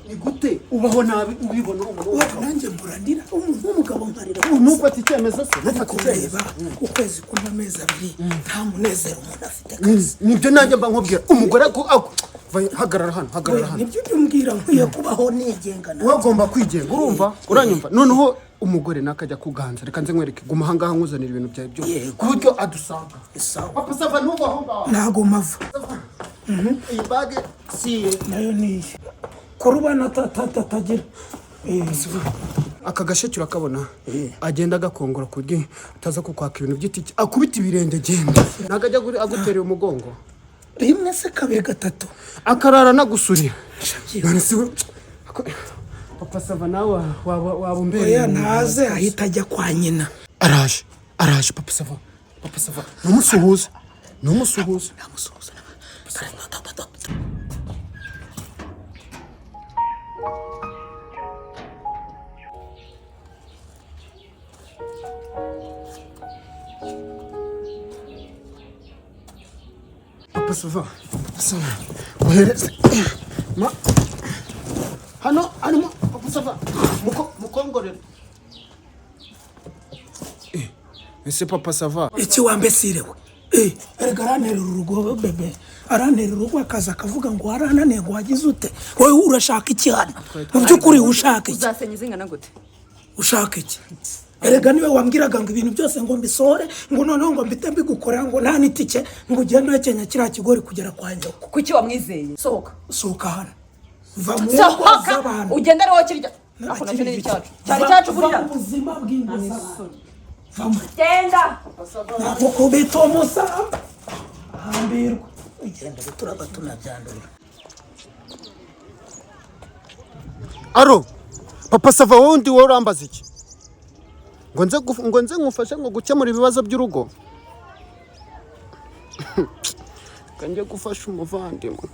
ni gute ubaho nabi ubibona umuntu nanjye mburandira umuntu w'umugabo nkarira nufata icyemezo se nufata kureba ukwezi kumwe amezi abiri nta munezero umuntu afite kazi nibyo nanjye mba nkubwira umugore hagarara hano nibyo byumbwira nkwiye kubaho nigengana wowe ugomba kwigenga urumva uranyumva noneho umugore nakajya kuganza reka nze nkwereke guma ahangaha nkuzanira ibintu byawe byose ku buryo adusanga papa sava ntuva aho ngaho ntago mava iyi bage siye nayo niye korubana tatagira aka gasheke urakabona agenda agakongora ku buryo utaza kukwaka ibintu by'itiki akubita ibirenge genda ntabwo ajya agutereye umugongo rimwe se kabiri gatatu akarara nagusurira papa sava nawe waba umbereye oya ntaze ahita ajya kwa nyina araje papa sava numusuhuza papa sava uhereze hano arimo papa sava mukongorera ese papa sava iki wambesirewe erega aranterera urugo bebe aranterera urugo akaza akavuga ngo warananiye ngo wagize ute wowe urashaka iki hano mu by'ukuri ushaka iki uzasenya izingana gute ushaka iki erega niwe wambwiraga ngo ibintu byose ngo mbisohore ngo noneho ngo mbite mbigukorera ngo nta n'itike ngo ugende wekenya kiriya kigori kugera kwa nyoko kuki wamwizeye sohoka hano va mu z'abantu ugenda ariho kirya ako nacyo ni icyacu cyari cyacu burya ubuzima bw'ingona genda ntabwo kubita umusamba hambirwa ugenda turaba tunabyandura aro papa sava wundi wowe urambaza iki ngo nze ngufashe ngo gukemura ibibazo by'urugo kanjye gufasha umuvandimwe